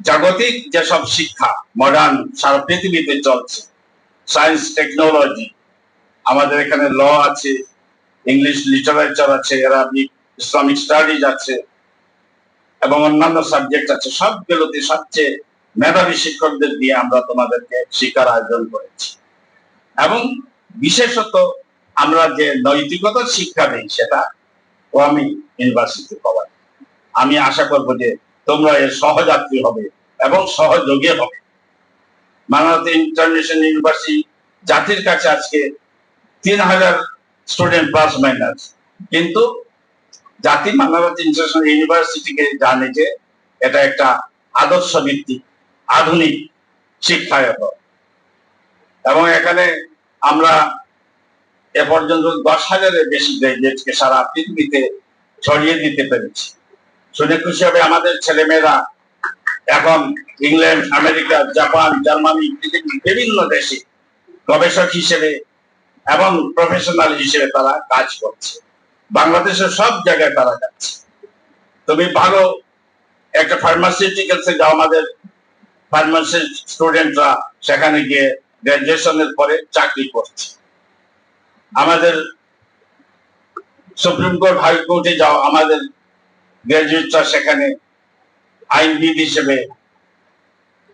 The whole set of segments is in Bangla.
জাগতিক যেসব শিক্ষা মডার্ন সারা পৃথিবীতে চলছে, সায়েন্স টেকনোলজি, আমাদের এখানে ল আছে, ইংলিশ লিটারেচার আছে, আরবিক ইসলামিক স্টাডিজ আছে এবং অন্যান্য সাবজেক্ট আছে, সবগুলোতে সবচেয়ে মেধাবী শিক্ষকদের দিয়ে আমরা তোমাদেরকে শিক্ষার আয়োজন করেছি। এবং বিশেষত আমরা যে নৈতিকতার শিক্ষা দিই সেটা আমি ইউনিভার্সিটি পাওয়া। আমি আশা করব যে তোমরা এর সহযাত্রী হবে এবং সহযোগী হবে। মানবতা ইন্টারন্যাশনাল ইউনিভার্সিটি জাতির কাছে আজকে 3000 স্টুডেন্ট প্লাস মাইনাস, কিন্তু জাতি মানবতা ইন্টারন্যাশনাল ইউনিভার্সিটিকে জানে যে এটা একটা আদর্শ ভিত্তিক আধুনিক শিক্ষায়তন। এবং এখানে আমরা এ পর্যন্ত 10,000-এর বেশি গ্রাজুয়েটকে সারা পৃথিবীতে ছড়িয়ে দিতে পেরেছি। শুনে খুশি হবে আমাদের ছেলেমেয়েরা এখন ইংল্যান্ড, আমেরিকা, জাপান, জার্মানি, পৃথিবীর বিভিন্ন দেশে গবেষক হিসেবে এবং প্রফেশনাল হিসেবে তারা কাজ করছে। বাংলাদেশের সব জায়গায় তারা যাচ্ছে। তুমি ভালো একটা ফার্মাসিউটিক্যালসে যাও, আমাদের ফার্মাসি স্টুডেন্টরা সেখানে গিয়ে গ্রাজুয়েশনের পরে চাকরি করছে। আমাদের সুপ্রিম কোর্ট, হাইকোর্টে যাও, আমাদের গ্রাজুয়েটরা সেখানে আইনবিদ হিসেবে,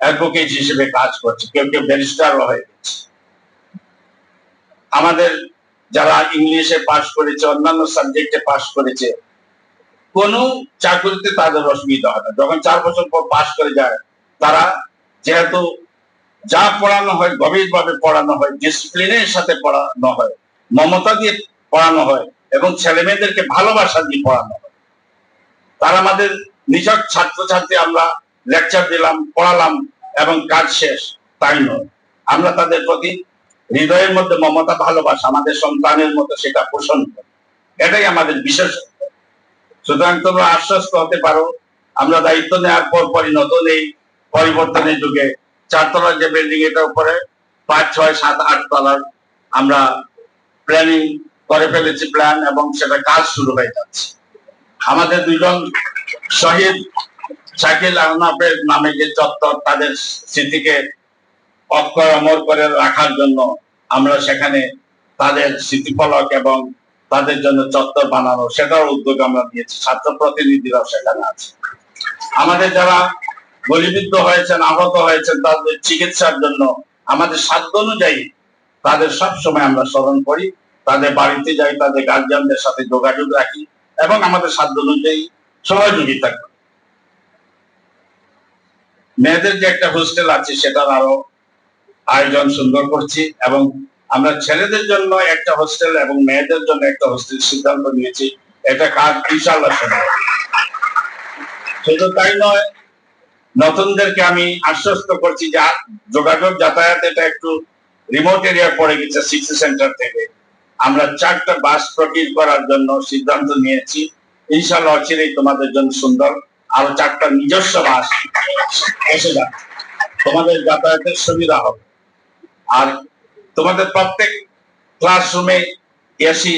অ্যাডভোকেট হিসেবে কাজ করছে, কেউ কেউ ব্যারিস্টারও হয়ে গেছে। আমাদের যারা ইংলিশে পাশ করেছে, অন্যান্য সাবজেক্টে পাশ করেছে, কোনো চাকরিতে তাদের অসুবিধা হয় না। যখন 4 বছর পর পাশ করে যায়, তারা যেহেতু যা পড়ানো হয় গভীরভাবে পড়ানো হয়, ডিসিপ্লিনের সাথে পড়ানো হয়, মমতা দিয়ে পড়ানো হয় এবং ছেলে মেয়েদেরকে ভালোবাসা দিয়ে পড়ানো হয়। তারা আমাদের নিজের ছাত্রছাত্রী, আমরা লেকচার দিলাম, পড়ালাম এবং কাজ শেষ, তাই নয়। আমরা তাদের প্রতি হৃদয়ের মধ্যে মমতা, ভালোবাসা, আমাদের সন্তানের মতো সেটা পোষণ করি। এটাই আমাদের বিশেষত্ব। সুতরাং তোমরা আশ্বস্ত হতে পারো, আমরা দায়িত্ব নেওয়ার পর পরই নতুন এই পরিবর্তনের যুগে 4 তলার যে বিল্ডিং, এটার উপরে 5, 6, 7, 8 তলার আমরা প্ল্যানিং করে ফেলেছি, প্ল্যান, এবং সেটা কাজ শুরু হয়ে যাচ্ছে। আমাদের 2 জন শহীদ শাকিল আহনাফের নামে যে চত্বর, তাদের স্মৃতিকে অক্ষয় অমর করে রাখার জন্য আমরা সেখানে তাদের স্মৃতিফলক এবং তাদের জন্য চত্বর বানানো, সেটার উদ্যোগ আমরা নিয়েছি। ছাত্র প্রতিনিধিরাও সেখানে আছে। আমাদের যারা গুলিবিদ্ধ হয়েছেন, আহত হয়েছেন, তাদের চিকিৎসার জন্য আমাদের সাধ্য অনুযায়ী তাদের সব সময় আমরা স্মরণ করি, তাদের বাড়িতে যাই, তাদের গার্জিয়ানদের সাথে যোগাযোগ রাখি এবং আমাদের সাধ্য অনুযায়ী সহযোগিতা করি। মেয়েদের যে একটা হোস্টেল আছে, সেটার আরো আয়োজন সুন্দর করছি এবং আমরা ছেলেদের জন্য একটা হোস্টেল এবং মেয়েদের জন্য একটা হোস্টেল সিদ্ধান্ত নিয়েছি। এটা কাজ ইনশাআল্লাহ শুরু হবে। শুধু তাই নয়, নতুনদেরকে আমি আশ্বস্ত করছি যে যোগাযোগ, যাতায়াত এটা একটু রিমোট এরিয়া পড়ে গেছে সিটি সেন্টার থেকে। আমরা 4টা বাস প্রকিল করার জন্য সিদ্ধান্ত নিয়েছি। ইনশাআল্লাহ অচিরেই তোমাদের জন্য সুন্দর আরো 4টা নিজস্ব বাস এসে যাচ্ছে, তোমাদের যাতায়াতের সুবিধা হবে। আর তোমাদের প্রত্যেক ক্লাসরুমে এসি,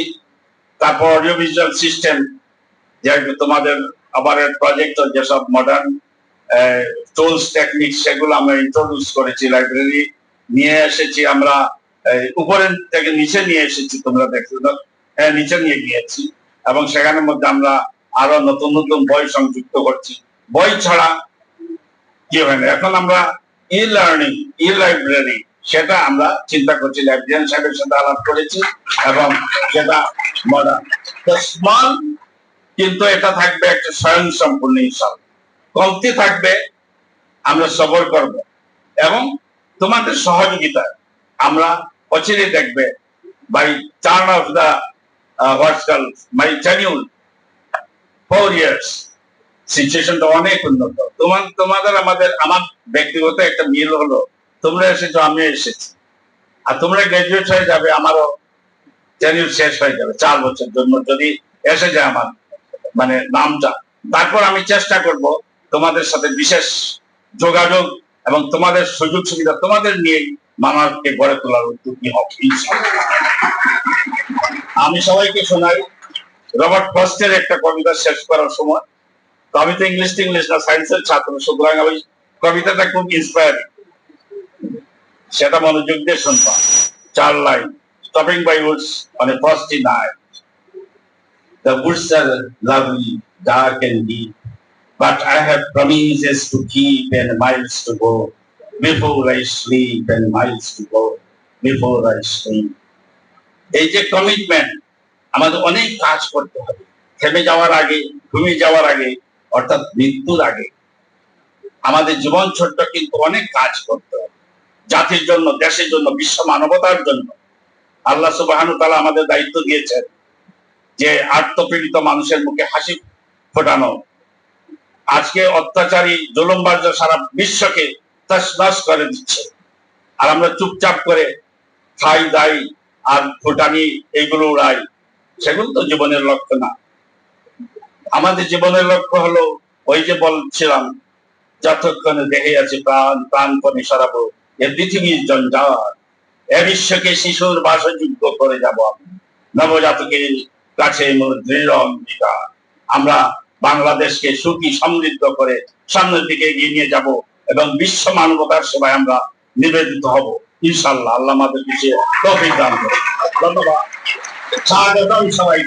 তারপর অডিও ভিজুয়াল সিস্টেম, যে তোমাদের আবার প্রজেক্টর, যেসব মডার্ন টুলস টেকনিক, সেগুলো আমরা ইন্ট্রোডিউস করেছি। লাইব্রেরি নিয়ে এসেছি আমরা, উপরের থেকে নিচে নিয়ে এসেছি, তোমরা দেখছো, নিচে নিয়ে গিয়েছি এবং সেখানের মধ্যে আমরা আরো নতুন নতুন বই সংযুক্ত করছি। বই ছাড়া কি হয় না, এখন আমরা ই লার্নিং, ই লাইব্রেরি, সেটা আমরা চিন্তা করছি। লাইব্রেরিয়ান সাহেবের সাথে আলাপ করেছি এবং সেটা মডার্ন, স্মল, কিন্তু এটা থাকবে একটা স্বয়ং সম্পূর্ণ ইনশাআল্লাহ। কমতি থাকবে, আমরা সবর করব এবং তোমাদের সহযোগিতা আমরা অচিরে দেখবে। By turn of the WhatsApp my tenure 4 years সিচুয়েশনটা অনেক উন্নত। তোমাদের আমাদের, আমার ব্যক্তিগত একটা মিল হলো, তোমরা এসেছো, আমি এসেছি, আর তোমরা গ্রাজুয়েট হয়ে যাবে, আমারও টেনিউর শেষ হয়ে যাবে 4 বছর জন্য যদি এসে যায় আমার মানে নামটা। তারপর আমি চেষ্টা করব তোমাদের সাথে বিশেষ যোগাযোগ এবং তোমাদের সুযোগ সুবিধা তোমাদের নিয়ে মানবকে গড়ে তোলার উদ্যোগী হবে। আমি সবাইকে শোনাই রবার্ট ফ্রস্টের একটা কবিতা শেষ করার সময়। তো আমি তো ইংলিশ না সায়েন্সের ছাত্র, সুতরাং আমি কবিতাটা খুব ইন্সপায়ারিং, সেটা মনোযোগ দিয়ে শুনবা। 4 line. Stopping by woods on a frosty night. The woods are lovely, dark and deep, but I have promises to keep and miles to go before I sleep and miles to go before I sleep. এই যে কমিটমেন্ট, আমাদের অনেক কাজ করতে হবে থেমে যাওয়ার আগে, ঘুমিয়ে যাওয়ার আগে, অর্থাৎ মৃত্যুর আগে। আমাদের জীবন ছোট্ট, কিন্তু অনেক কাজ করতে হবে জাতির জন্য, দেশের জন্য, বিশ্ব মানবতার জন্য। আল্লাহ সুবহানাহু ওয়া তাআলা আমাদের দায়িত্ব দিয়েছেন যে আত্মপীড়িত মানুষের মুখে হাসি ফোটানো। আজকে অত্যাচারী জুলুমবাজ সারা বিশ্বকে তছনছ করে দিচ্ছে, আর আমরা চুপচাপ করে খাই দাই আর ফুটানি এইগুলো উড়াই। সেগুলো তো জীবনের লক্ষ্য না। আমাদের জীবনের লক্ষ্য হলো ওই যে বলছিলাম, যতক্ষণে দেহে আছে প্রাণ, প্রাণপণে সরাবো এ পৃথিবীর জঞ্জাল, এ বিশ্বকে শিশুর বাসযোগ্য করে যাব আমি, নবজাতকের কাছে মোর দৃঢ় অঙ্গীকার। আমরা বাংলাদেশকে সুখী সমৃদ্ধ করে সামনের দিকে এগিয়ে নিয়ে যাব এবং বিশ্ব মানবতার সেবায় আমরা নিবেদিত হব ইনশাআল্লাহ। আল্লাহ আমাদের কিছু তৌফিক দান করুন। ধন্যবাদ। স্বাগতম সবাই।